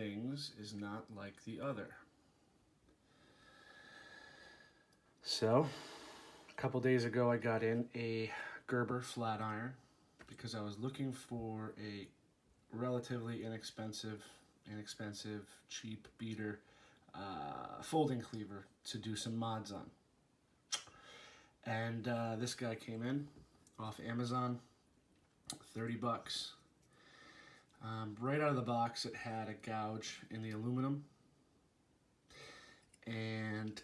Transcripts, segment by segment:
things is not like the other. So, a couple days ago I got in a Gerber Flatiron because I was looking for a relatively inexpensive, cheap beater folding cleaver to do some mods on. And this guy came in off Amazon, 30 bucks. Right out of the box it had a gouge in the aluminum, and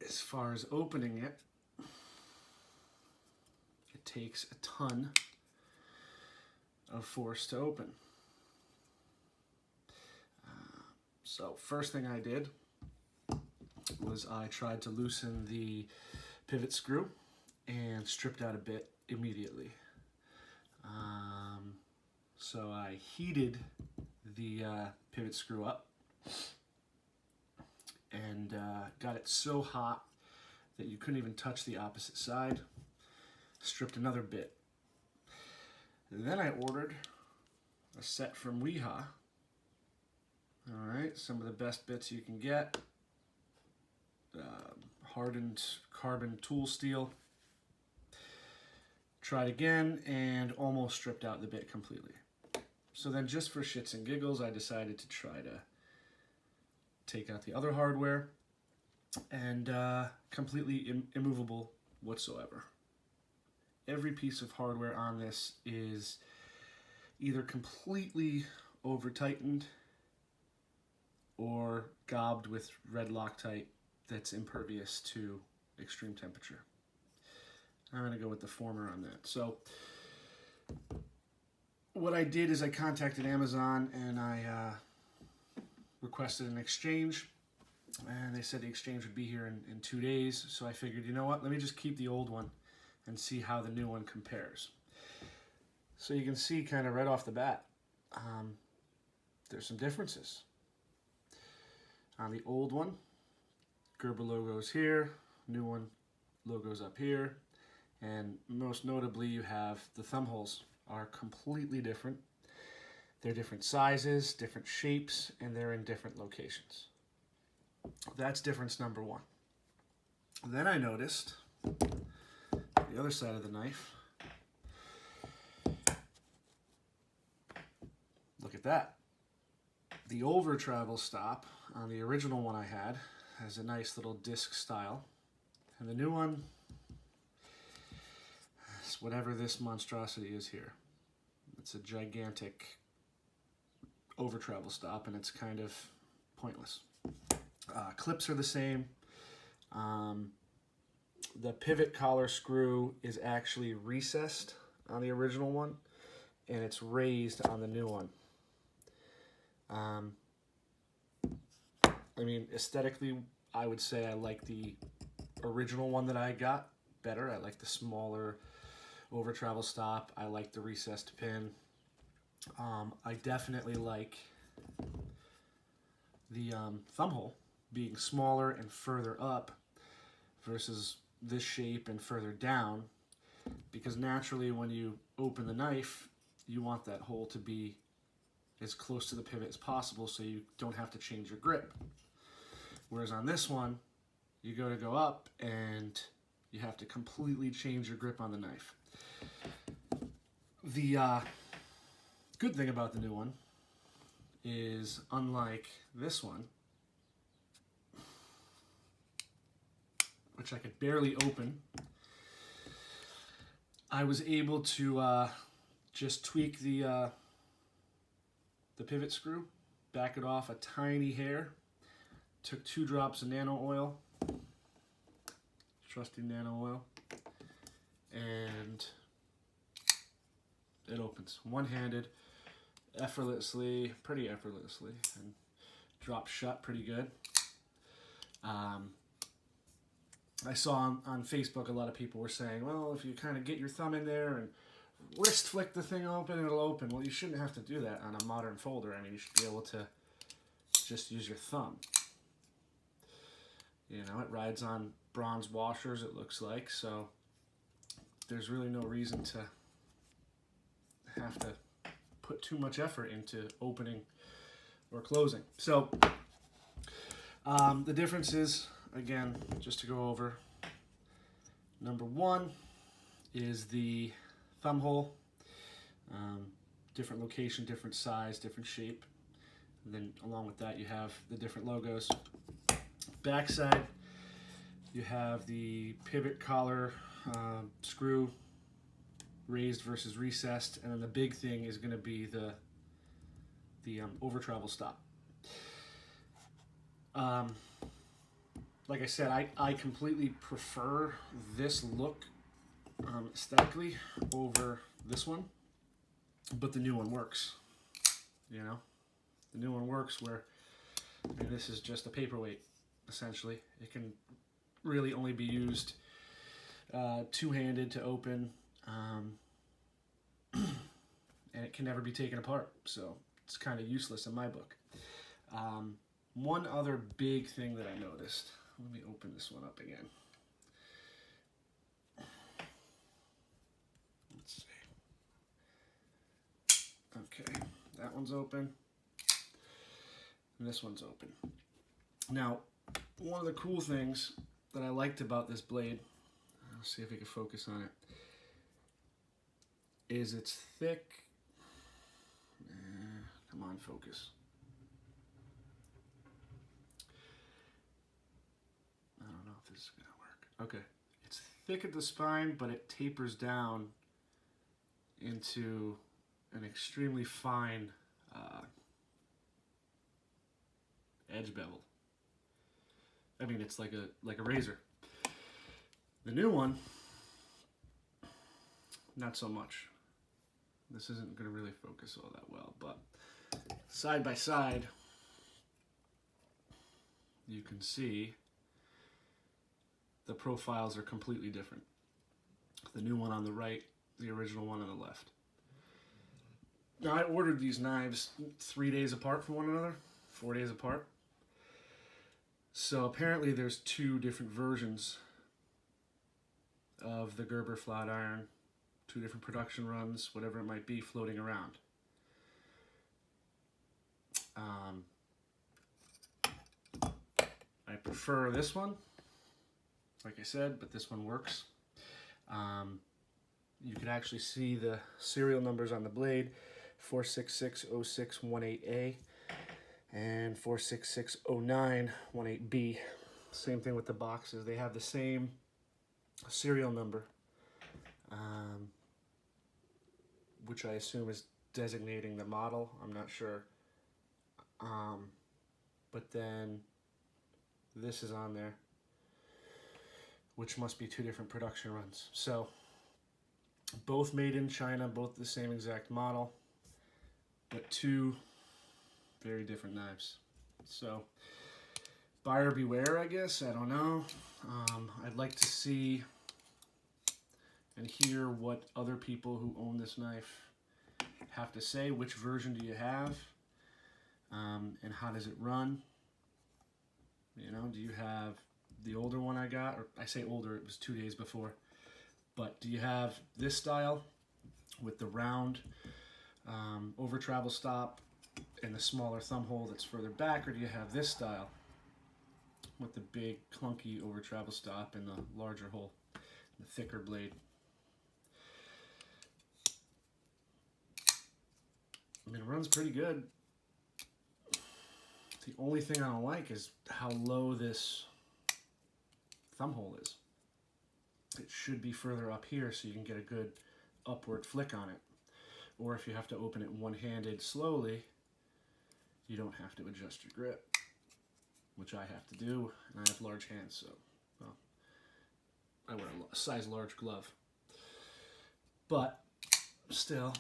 as far as opening it, it takes a ton of force to open. So first thing I did was I tried to loosen the pivot screw and stripped out a bit immediately. So I heated the pivot screw up and got it so hot that you couldn't even touch the opposite side. Stripped another bit. And then I ordered a set from Weha. Alright, some of the best bits you can get. Hardened carbon tool steel. Tried again and almost stripped out the bit completely. So then just for shits and giggles, I decided to try to take out the other hardware, and completely immovable whatsoever. Every piece of hardware on this is either completely over tightened or gobbed with red Loctite that's impervious to extreme temperature. I'm going to go with the former on that. So what I did is I contacted Amazon and I requested an exchange, and they said the exchange would be here in 2 days. So I figured, you know what, let me just keep the old one and see how the new one compares. So you can see kind of right off the bat, there's some differences. On the old one, Gerber logo's here, new one, logo's up here, and most notably you have the thumb holes are completely different. They're different sizes, different shapes, and they're in different locations. That's difference number one. Then I noticed the other side of the knife. Look at that. The over travel stop on the original one I had has a nice little disc style, and the new one is whatever this monstrosity is here. It's a gigantic over travel stop, and it's kind of pointless. Clips are the same. The pivot collar screw is actually recessed on the original one, and it's raised on the new one. I mean, aesthetically, I would say I like the original one that I got better. I like the smaller over travel stop. I like the recessed pin. I definitely like the thumb hole being smaller and further up versus this shape and further down, because naturally when you open the knife, you want that hole to be as close to the pivot as possible so you don't have to change your grip. Whereas on this one, you go up and you have to completely change your grip on the knife. The good thing about the new one is, unlike this one, which I could barely open, I was able to just tweak the pivot screw, back it off a tiny hair, took 2 drops of nano oil, trusty nano oil, and it opens one-handed, pretty effortlessly, and drops shut pretty good. I saw on Facebook a lot of people were saying, well, if you kind of get your thumb in there and wrist flick the thing open, it'll open. Well, you shouldn't have to do that on a modern folder. I mean, you should be able to just use your thumb. You know, it rides on bronze washers, it looks like, so there's really no reason to have to put too much effort into opening or closing. So the difference is, again, just to go over, number one is the thumb hole. Different location, different size, different shape. And then along with that, you have the different logos. Backside, you have the pivot collar screw, raised versus recessed, and then the big thing is going to be the over travel stop. Like I said, I completely prefer this look aesthetically over this one, but the new one works. You know, the new one works where, I mean, this is just a paperweight essentially. It can really only be used two-handed to open, and it can never be taken apart, so it's kind of useless in my book. One other big thing that I noticed, let me open this one up again. Let's see. Okay, that one's open, and this one's open. Now, one of the cool things that I liked about this blade, I'll see if we can focus on it, is it's thick. Come on, focus. I don't know if this is going to work. Okay. It's thick at the spine, but it tapers down into an extremely fine edge bevel. I mean, it's like a razor. The new one, not so much. This isn't going to really focus all that well, but side by side, you can see the profiles are completely different. The new one on the right, the original one on the left. Now, I ordered these knives 3 days apart from one another, 4 days apart. So apparently there's two different versions of the Gerber Flatiron, two different production runs, whatever it might be, floating around. I prefer this one, like I said, but this one works. You can actually see the serial numbers on the blade, 4660618A and 4660918B. Same thing with the boxes. They have the same serial number, which I assume is designating the model. I'm not sure. But then this is on there, which must be two different production runs. So both made in China, both the same exact model, but two very different knives. So buyer beware, I guess. I don't know. I'd like to see and hear what other people who own this knife have to say. Which version do you have? And how does it run? You know, do you have the older one I got? Or I say older, it was 2 days before. But do you have this style with the round over travel stop and the smaller thumb hole that's further back? Or do you have this style with the big clunky over travel stop and the larger hole, the thicker blade? I mean, it runs pretty good. The only thing I don't like is how low this thumb hole is. It should be further up here so you can get a good upward flick on it. Or if you have to open it one-handed slowly, you don't have to adjust your grip, which I have to do, and I have large hands, so well, I wear a size large glove. But still,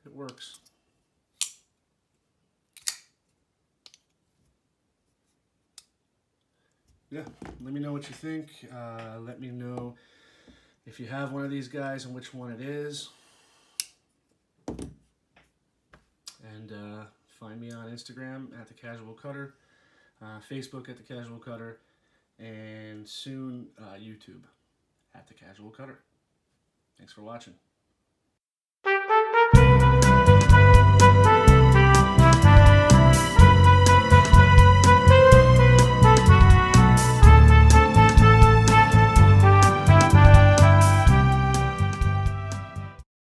it works. Yeah, let me know what you think. Let me know if you have one of these guys and which one it is. And find me on Instagram at The Casual Cutter, Facebook at The Casual Cutter, and soon YouTube at The Casual Cutter. Thanks for watching.